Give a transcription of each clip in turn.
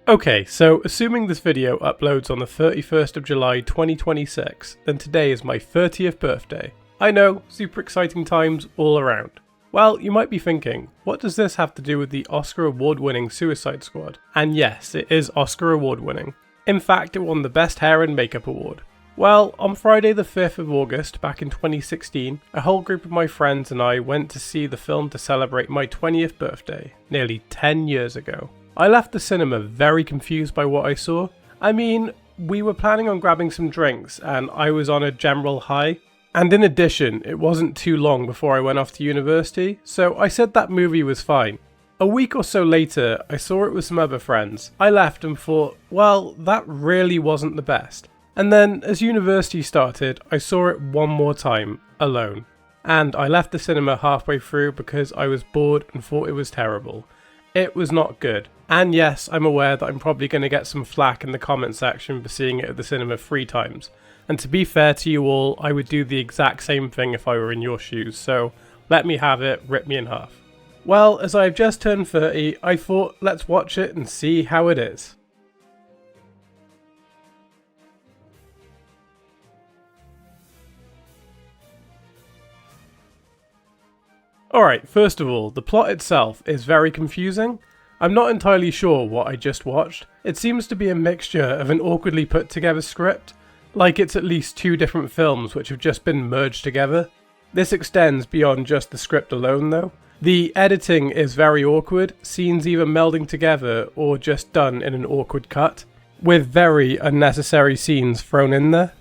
Okay, so assuming this video uploads on the 31st of July 2026, then today is my 30th birthday. I know, super exciting times all around. Well, you might be thinking, what does this have to do with the Oscar award-winning Suicide Squad? And yes, it is Oscar award-winning. In fact, it won the Best Hair and Makeup Award. Well, on Friday the 5th of August back in 2016, a whole group of my friends and I went to see the film to celebrate my 20th birthday, nearly 10 years ago. I left the cinema very confused by what I saw. I mean, we were planning on grabbing some drinks and I was on a general high. And in addition, it wasn't too long before I went off to university, so I said that movie was fine. A week or so later, I saw it with some other friends. I left and thought, well, that really wasn't the best. And then, as university started, I saw it one more time, alone. And I left the cinema halfway through because I was bored and thought it was terrible. It was not good. And yes, I'm aware that I'm probably going to get some flack in the comment section for seeing it at the cinema 3 times. And to be fair to you all, I would do the exact same thing if I were in your shoes, so let me have it, rip me in half. Well, as I've just turned 30, I thought let's watch it and see how it is. Alright, first of all, the plot itself is very confusing. I'm not entirely sure what I just watched. It seems to be a mixture of an awkwardly put together script, like it's at least 2 different films which have just been merged together. This extends beyond just the script alone though. The editing is very awkward, scenes either melding together or just done in an awkward cut, with very unnecessary scenes thrown in there.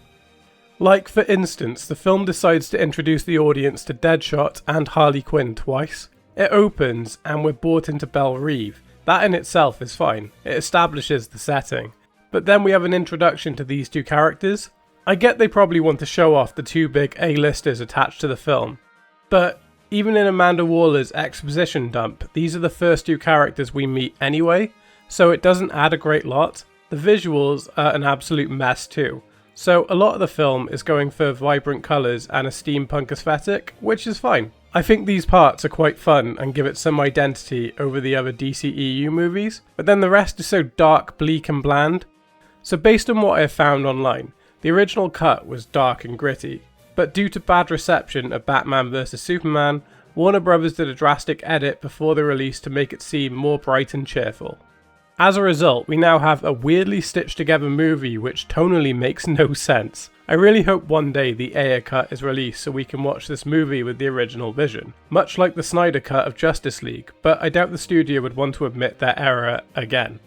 Like for instance, the film decides to introduce the audience to Deadshot and Harley Quinn twice. It opens and we're brought into Belle Reve. That in itself is fine, it establishes the setting. But then we have an introduction to these 2 characters. I get they probably want to show off the 2 big A-listers attached to the film. But even in Amanda Waller's exposition dump, these are the first 2 characters we meet anyway, so it doesn't add a great lot. The visuals are an absolute mess too. So a lot of the film is going for vibrant colours and a steampunk aesthetic, which is fine. I think these parts are quite fun and give it some identity over the other DCEU movies, but then the rest is so dark, bleak and bland. So based on what I have found online, the original cut was dark and gritty, but due to bad reception of Batman vs Superman, Warner Bros did a drastic edit before the release to make it seem more bright and cheerful. As a result, we now have a weirdly stitched together movie which tonally makes no sense. I really hope one day the Ayer cut is released so we can watch this movie with the original vision, much like the Snyder cut of Justice League, but I doubt the studio would want to admit their error again.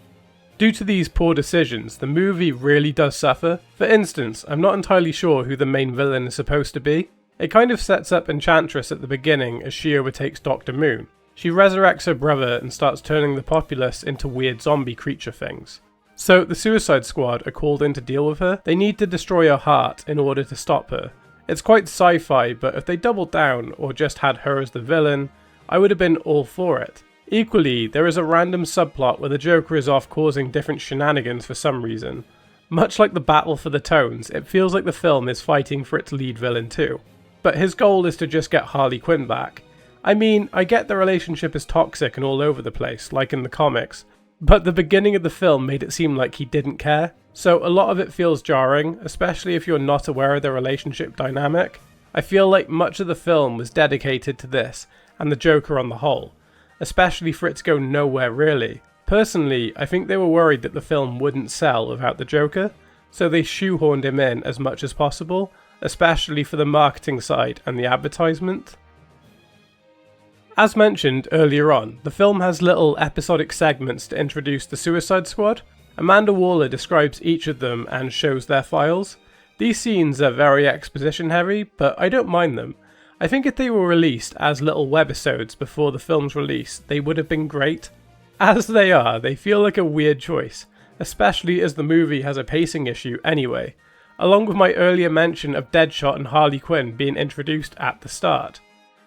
Due to these poor decisions, the movie really does suffer. For instance, I'm not entirely sure who the main villain is supposed to be. It kind of sets up Enchantress at the beginning as she overtakes Dr. Moon. She resurrects her brother and starts turning the populace into weird zombie creature things. So the Suicide Squad are called in to deal with her. They need to destroy her heart in order to stop her. It's quite sci-fi, but if they doubled down or just had her as the villain, I would have been all for it. Equally, there is a random subplot where the Joker is off causing different shenanigans for some reason. Much like the battle for the Tones, it feels like the film is fighting for its lead villain too. But his goal is to just get Harley Quinn back. I mean, I get the relationship is toxic and all over the place, like in the comics, but the beginning of the film made it seem like he didn't care, so a lot of it feels jarring, especially if you're not aware of the relationship dynamic. I feel like much of the film was dedicated to this, and the Joker on the whole, especially for it to go nowhere really. Personally, I think they were worried that the film wouldn't sell without the Joker, so they shoehorned him in as much as possible, especially for the marketing side and the advertisement. As mentioned earlier on, the film has little episodic segments to introduce the Suicide Squad. Amanda Waller describes each of them and shows their files. These scenes are very exposition heavy, but I don't mind them. I think if they were released as little webisodes before the film's release, they would have been great. As they are, they feel like a weird choice, especially as the movie has a pacing issue anyway, along with my earlier mention of Deadshot and Harley Quinn being introduced at the start.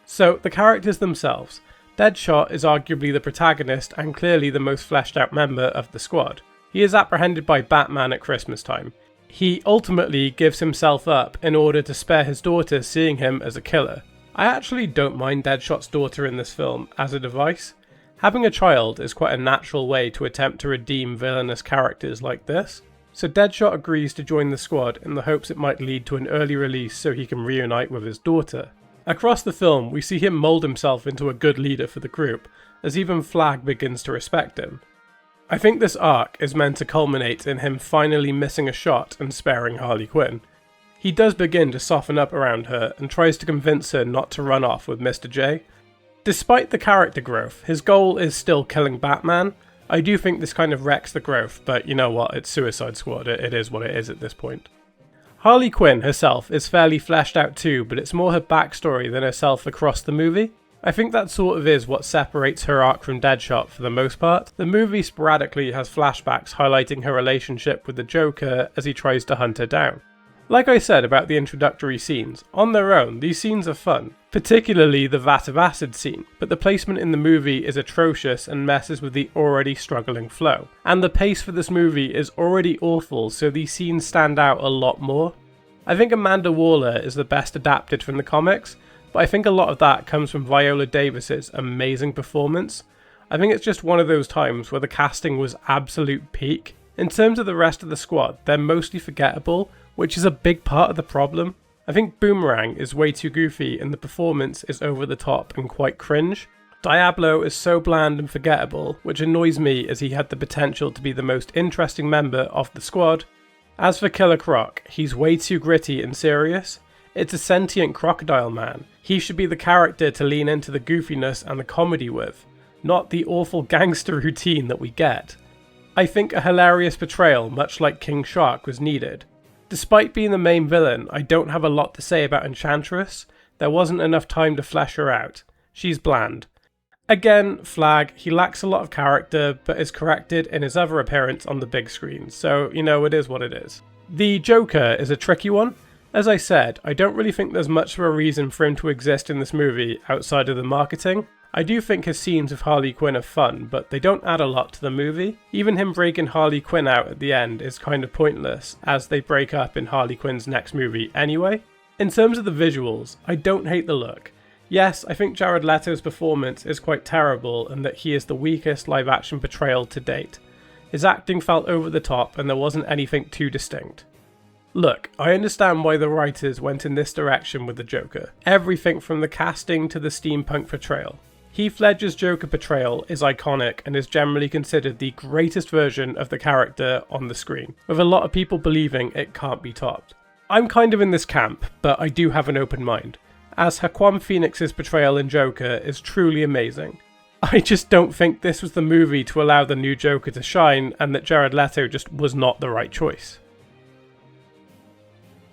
So, the characters themselves. Deadshot is arguably the protagonist and clearly the most fleshed out member of the squad. He is apprehended by Batman at Christmas time. He ultimately gives himself up in order to spare his daughter seeing him as a killer. I actually don't mind Deadshot's daughter in this film as a device. Having a child is quite a natural way to attempt to redeem villainous characters like this, so Deadshot agrees to join the squad in the hopes it might lead to an early release so he can reunite with his daughter. Across the film, we see him mould himself into a good leader for the group, as even Flag begins to respect him. I think this arc is meant to culminate in him finally missing a shot and sparing Harley Quinn. He does begin to soften up around her and tries to convince her not to run off with Mr. J. Despite the character growth, his goal is still killing Batman. I do think this kind of wrecks the growth, but you know what, it's Suicide Squad, it is what it is at this point. Harley Quinn herself is fairly fleshed out too, but it's more her backstory than herself across the movie. I think that sort of is what separates her arc from Deadshot for the most part. The movie sporadically has flashbacks highlighting her relationship with the Joker as he tries to hunt her down. Like I said about the introductory scenes, on their own these scenes are fun, particularly the vat of acid scene, but the placement in the movie is atrocious and messes with the already struggling flow. And the pace for this movie is already awful, so these scenes stand out a lot more. I think Amanda Waller is the best adapted from the comics, but I think a lot of that comes from Viola Davis's amazing performance. I think it's just one of those times where the casting was absolute peak. In terms of the rest of the squad, they're mostly forgettable, which is a big part of the problem. I think Boomerang is way too goofy and the performance is over the top and quite cringe. Diablo is so bland and forgettable, which annoys me as he had the potential to be the most interesting member of the squad. As for Killer Croc, he's way too gritty and serious. It's a sentient crocodile man. He should be the character to lean into the goofiness and the comedy with, not the awful gangster routine that we get. I think a hilarious portrayal, much like King Shark, was needed. Despite being the main villain, I don't have a lot to say about Enchantress. There wasn't enough time to flesh her out. She's bland. Again, Flag, he lacks a lot of character, but is corrected in his other appearance on the big screen, so, you know, it is what it is. The Joker is a tricky one. As I said, I don't really think there's much of a reason for him to exist in this movie outside of the marketing. I do think his scenes with Harley Quinn are fun, but they don't add a lot to the movie. Even him breaking Harley Quinn out at the end is kind of pointless, as they break up in Harley Quinn's next movie anyway. In terms of the visuals, I don't hate the look. Yes, I think Jared Leto's performance is quite terrible and that he is the weakest live action portrayal to date. His acting felt over the top and there wasn't anything too distinct. Look, I understand why the writers went in this direction with the Joker. Everything from the casting to the steampunk portrayal. Heath Ledger's Joker portrayal is iconic and is generally considered the greatest version of the character on the screen, with a lot of people believing it can't be topped. I'm kind of in this camp, but I do have an open mind, as Joaquin Phoenix's portrayal in Joker is truly amazing. I just don't think this was the movie to allow the new Joker to shine, and that Jared Leto just was not the right choice.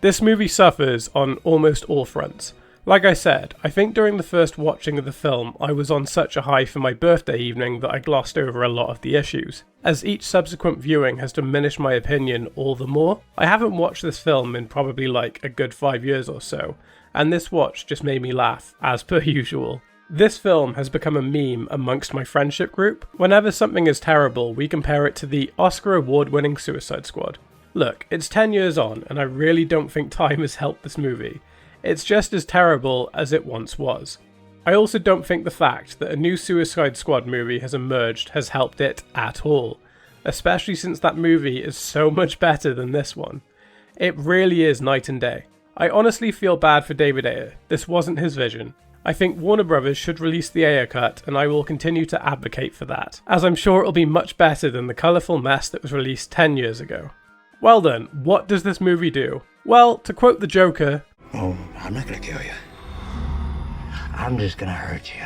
This movie suffers on almost all fronts. Like I said, I think during the first watching of the film, I was on such a high for my birthday evening that I glossed over a lot of the issues. As each subsequent viewing has diminished my opinion all the more, I haven't watched this film in probably like a good 5 years or so, and this watch just made me laugh, as per usual. This film has become a meme amongst my friendship group. Whenever something is terrible, we compare it to the Oscar award-winning Suicide Squad. Look, it's 10 years on, and I really don't think time has helped this movie. It's just as terrible as it once was. I also don't think the fact that a new Suicide Squad movie has emerged has helped it at all, especially since that movie is so much better than this one. It really is night and day. I honestly feel bad for David Ayer. This wasn't his vision. I think Warner Brothers should release the Ayer cut, and I will continue to advocate for that, as I'm sure it'll be much better than the colourful mess that was released 10 years ago. Well then, what does this movie do? Well, to quote the Joker, "Oh, I'm not gonna kill you. I'm just gonna hurt you.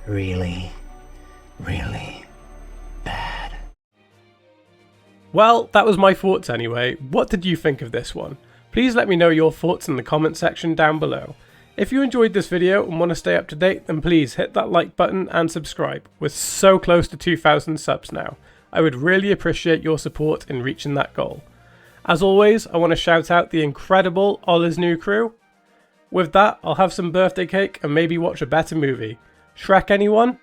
Really, really bad." Well, that was my thoughts anyway. What did you think of this one? Please let me know your thoughts in the comment section down below. If you enjoyed this video and want to stay up to date, then please hit that like button and subscribe. We're so close to 2,000 subs now. I would really appreciate your support in reaching that goal. As always, I want to shout out the incredible Olisnew crew. With that, I'll have some birthday cake and maybe watch a better movie. Shrek anyone?